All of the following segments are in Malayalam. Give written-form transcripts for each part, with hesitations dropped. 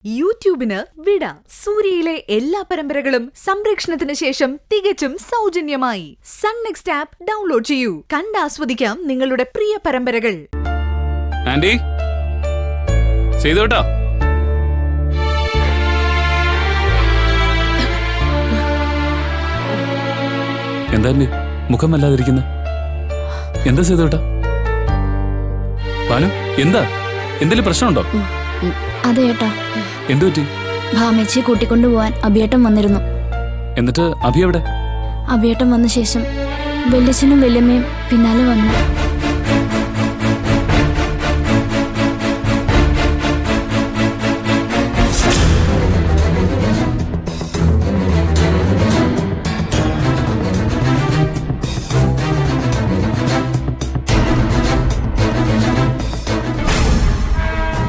യൂട്യൂബിന് വിട. സൂര്യയിലെ എല്ലാ പരമ്പരകളും സംരക്ഷണത്തിന് ശേഷം തികച്ചും സൗജന്യമായി സൺ നെക്സ്റ്റ് ആപ്പ് ഡൗൺലോഡ് ചെയ്യൂ. കണ്ടാസ്വദിക്കാം നിങ്ങളുടെ പ്രിയ പരമ്പരകൾ. ആന്റി ചെയ്തോട്ടോ. എന്താ മുഖം വല്ലാതിരിക്കുന്ന? എന്താ ചെയ്തോട്ടാ? ഭാനു എന്താ? എന്തെങ്കിലും പ്രശ്നമുണ്ടോ? അതെ ഏട്ടാ. എന്തു പറ്റി? ഭാമേച്ചിയെ കൂട്ടിക്കൊണ്ടുപോവാൻ അഭിയേട്ടൻ വന്നിരുന്നു. എന്നിട്ട് അഭി എവിടെ? അഭിയേട്ടൻ വന്ന ശേഷം വല്യച്ഛനും വല്യമ്മയും പിന്നാലെ വന്നു.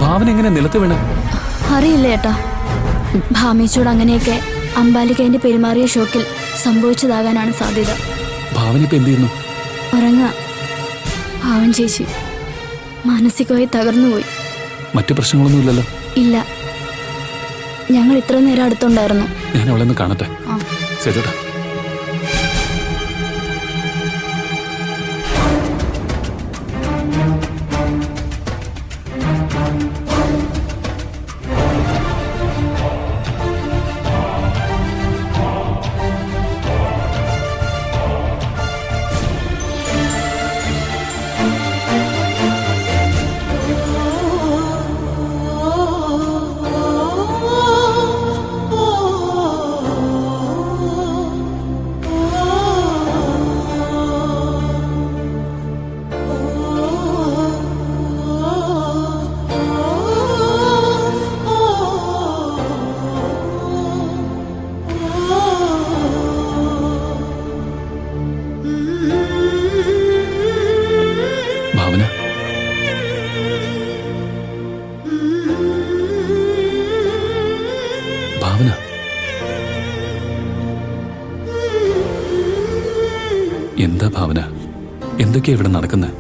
ഭാവന എങ്ങനെ നിലത്ത് വീണ? അറിയില്ല ഏട്ടാ. ഭാമേച്ചിയോട് അങ്ങനെയൊക്കെ അമ്പാലികേന്റെ പെരുമാറിയ ഷോക്കിൽ സംഭവിച്ചതാകാനാണ് സാധ്യത. ഭാവന ഇപ്പൊ എന്ത് ചെയ്യുന്നു? ഉറങ്ങ. ഭാവൻ ചേച്ചി മാനസികമായി തകർന്നുപോയി. മറ്റു പ്രശ്നങ്ങളൊന്നുമില്ലല്ലോ? ഇല്ല. ഞങ്ങൾ ഇത്ര നേരം അടുത്തുണ്ടായിരുന്നു. ഞാൻ അവളെ ഒന്ന് കാണട്ടെ. ശരിടാ. ഭാവന, എന്താ ഭാവന? എന്തൊക്കെയാ ഇവിടെ നടക്കുന്നത്?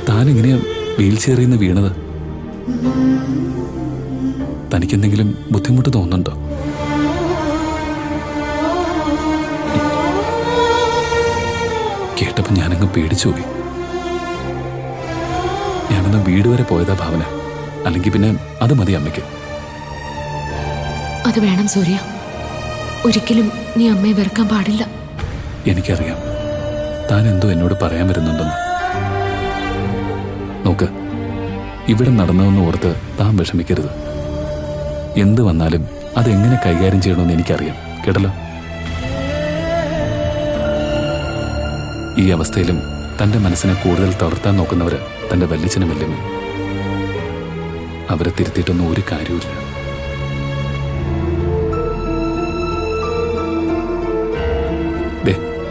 താനെങ്ങനെയാ വീൽ ചെയറിൽ നിന്ന് വീണത്? തനിക്കെന്തെങ്കിലും ബുദ്ധിമുട്ട് തോന്നുന്നുണ്ടോ? കേട്ടപ്പോ ഞാനങ്ങ് പേടിച്ചുപോയി. ഞാനൊന്ന് വീട് വരെ പോയതാ ഭാവന. അല്ലെങ്കിൽ പിന്നെ അത് മതി അമ്മയ്ക്ക്. അത് വേണം സൂര്യ. ഒരിക്കലും നീ അമ്മയെ വെറുക്കാൻ പാടില്ല. എനിക്കറിയാം താൻ എന്തോ എന്നോട് പറയാൻ വരുന്നുണ്ടെന്ന്. നോക്ക്, ഇവിടെ നടന്നതെന്ന് ഓർത്ത് താൻ വിഷമിക്കരുത്. എന്ത് വന്നാലും അതെങ്ങനെ കൈകാര്യം ചെയ്യണമെന്ന് എനിക്കറിയാം. കേട്ടല്ലോ? ഈ അവസ്ഥയിലും തൻ്റെ മനസ്സിനെ കൂടുതൽ തളർത്താൻ നോക്കുന്നവര് തൻ്റെ വല്യച്ഛനും വല്യമ്മയും. അവരെ തിരുത്തിയിട്ടൊന്നും ഒരു കാര്യമില്ല.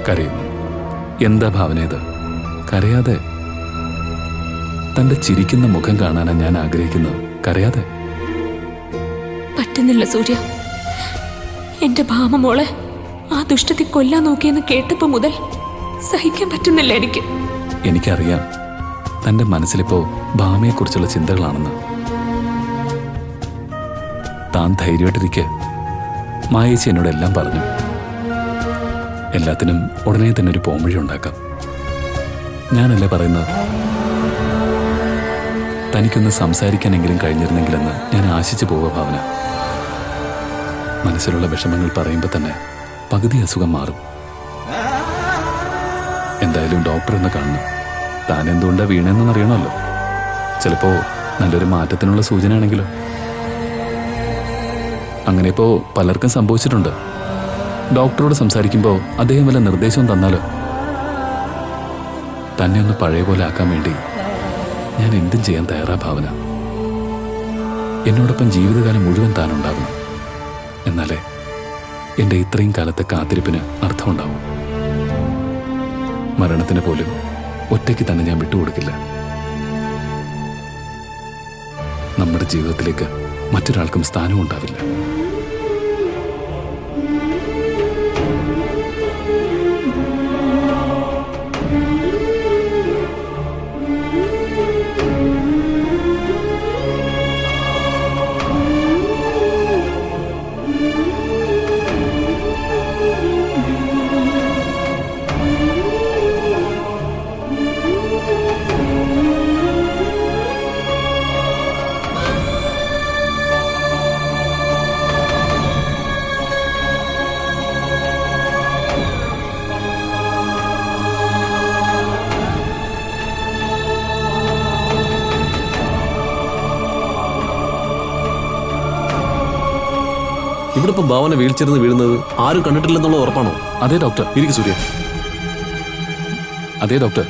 കരയുന്നു. എന്താ ഭാവന ഇത്? കരയാതെ. തന്റെ ചിരിക്കുന്ന മുഖം കാണാനാണ് ഞാൻ ആഗ്രഹിക്കുന്നത്. കരയാതെ. പറ്റുന്നില്ല സൂര്യ. എന്റെ ഭാമ മോളെ ആ ദുഷ്ടത്തെ കൊല്ലാൻ നോക്കിയെന്ന് കേട്ടപ്പോ മുതൽ സഹിക്കാൻ പറ്റുന്നില്ല എനിക്ക്. എനിക്കറിയാം തന്റെ മനസ്സിലിപ്പോ ഭാമയെക്കുറിച്ചുള്ള ചിന്തകളാണെന്ന്. താൻ ധൈര്യമായിട്ടിരിക്കെ. മായേച്ചി എന്നോട് എല്ലാം പറഞ്ഞു. എല്ലാത്തിനും ഉടനെ തന്നെ ഒരു പോംവഴി ഉണ്ടാക്കാം. ഞാനല്ലേ പറയുന്നത്? തനിക്കൊന്ന് സംസാരിക്കാനെങ്കിലും കഴിഞ്ഞിരുന്നെങ്കിലെന്ന് ഞാൻ ആശിച്ചു പോവുക ഭാവന. മനസ്സിലുള്ള വിഷമങ്ങൾ പറയുമ്പോൾ തന്നെ പകുതി അസുഖം മാറും. എന്തായാലും ഡോക്ടറെന്ന് കാണണം. താൻ എന്തുകൊണ്ടാ വീണെന്നൊന്നും അറിയണമല്ലോ. ചിലപ്പോ നല്ലൊരു മാറ്റത്തിനുള്ള സൂചനയാണെങ്കിലോ. അങ്ങനെ ഇപ്പോ പലർക്കും സംഭവിച്ചിട്ടുണ്ട്. ഡോക്ടറോട് സംസാരിക്കുമ്പോൾ അദ്ദേഹം വല്ല നിർദ്ദേശവും തന്നാലോ? തന്നെ ഒന്ന് പഴയ പോലെ ആക്കാൻ വേണ്ടി ഞാൻ എന്തും ചെയ്യാൻ തയ്യാറാ ഭാവന. എന്നോടൊപ്പം ജീവിതകാലം മുഴുവൻ താനുണ്ടാവണം. എന്നാലേ എൻ്റെ ഇത്രയും കാലത്തെ കാത്തിരിപ്പിന് അർത്ഥമുണ്ടാവും. മരണത്തിന് പോലും ഒറ്റയ്ക്ക് തന്നെ ഞാൻ വിട്ടുകൊടുക്കില്ല. നമ്മുടെ ജീവിതത്തിലേക്ക് മറ്റൊരാൾക്കും സ്ഥാനവും ഉണ്ടാവില്ല. ഇവിടെ ഇപ്പം ഭാവന വീഴ്ചയിരുന്ന് വീഴുന്നത് ആരും കണ്ടിട്ടില്ലെന്നുള്ള ഉറപ്പാണോ? അതെ ഡോക്ടർ. ഇരിക്കും സൂര്യ. അതെ ഡോക്ടർ.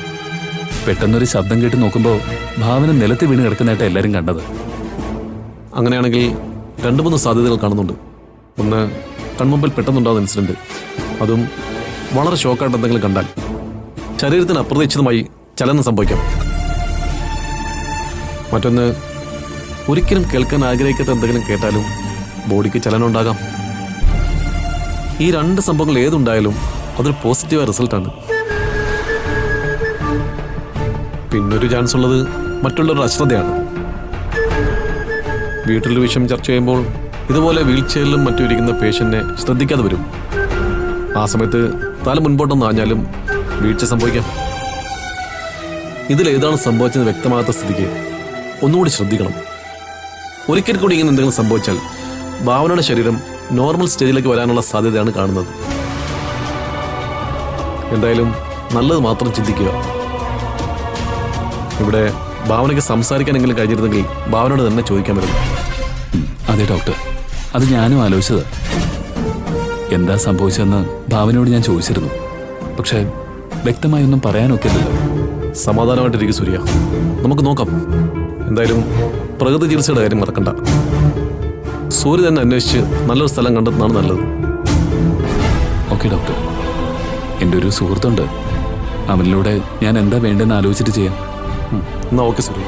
പെട്ടെന്നൊരു ശബ്ദം കേട്ട് നോക്കുമ്പോൾ ഭാവന നിലത്ത് വീണ് കിടക്കുന്നതായിട്ട് എല്ലാവരും കണ്ടത്. അങ്ങനെയാണെങ്കിൽ 2-3 സാധ്യതകൾ കാണുന്നുണ്ട്. ഒന്ന്, കൺമുമ്പിൽ പെട്ടെന്നുണ്ടാകുന്ന ഇൻസിഡന്റ്, അതും വളരെ ഷോക്കായിട്ട് എന്തെങ്കിലും കണ്ടാൽ ശരീരത്തിന് അപ്രതീക്ഷിതമായി ചലനം സംഭവിക്കാം. മറ്റൊന്ന്, ഒരിക്കലും കേൾക്കാൻ ആഗ്രഹിക്കാത്ത എന്തെങ്കിലും കേട്ടാലും ബോഡിക്ക് ചലനം ഉണ്ടാകാം. ഈ 2 സംഭവങ്ങൾ ഏതുണ്ടായാലും അതൊരു പോസിറ്റീവായ റിസൾട്ടാണ്. പിന്നൊരു ചാൻസ് ഉള്ളത് മറ്റുള്ളവരുടെ അശ്രദ്ധയാണ്. വീട്ടിലൊരു വിഷയം ചർച്ച ചെയ്യുമ്പോൾ ഇതുപോലെ വീൽ ചെയറിലും മറ്റും ഇരിക്കുന്ന പേഷ്യന്റിനെ ശ്രദ്ധിക്കാതെ വരും. ആ സമയത്ത് തല മുൻപോട്ടൊന്ന് ആഞ്ഞാലും വീഴ്ച സംഭവിക്കാം. ഇതിലേതാണ് സംഭവിച്ചത് വ്യക്തമാകാത്ത സ്ഥിതിക്ക് ഒന്നുകൂടി ശ്രദ്ധിക്കണം. ഒരിക്കൽ കൂടി ഇങ്ങനെ എന്തെങ്കിലും സംഭവിച്ചാൽ ഭാവനയുടെ ശരീരം നോർമൽ സ്റ്റേജിലേക്ക് വരാനുള്ള സാധ്യതയാണ് കാണുന്നത്. എന്തായാലും നല്ലത് മാത്രം ചിന്തിക്കുക. ഇവിടെ ഭാവനയ്ക്ക് സംസാരിക്കാനെങ്കിലും കഴിഞ്ഞിരുന്നെങ്കിൽ ഭാവനയോട് തന്നെ ചോദിക്കാൻ വരുന്നു. അതെ ഡോക്ടർ, അത് ഞാനും ആലോചിച്ചത്. എന്താ സംഭവിച്ചതെന്ന് ഭാവനയോട് ഞാൻ ചോദിച്ചിരുന്നു. പക്ഷേ വ്യക്തമായി ഒന്നും പറയാനൊക്കില്ലല്ലോ. സമാധാനമായിട്ടിരിക്കും സൂര്യ, നമുക്ക് നോക്കാം. എന്തായാലും പ്രകൃതി ചികിത്സയുടെ കാര്യം മറക്കണ്ട. സൂര്യ തന്നെ അന്വേഷിച്ച് നല്ലൊരു സ്ഥലം കണ്ടെത്തുന്നതാണ് നല്ലത്. Okay doctor. എൻ്റെ ഒരു സുഹൃത്തുണ്ട്, അവനിലൂടെ ഞാൻ എന്താ വേണ്ടതെന്ന് ആലോചിച്ചിട്ട് ചെയ്യാം. എന്നാ ഓക്കെ സൂര്യ.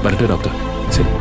വരട്ടെ ഡോക്ടർ. ശരി.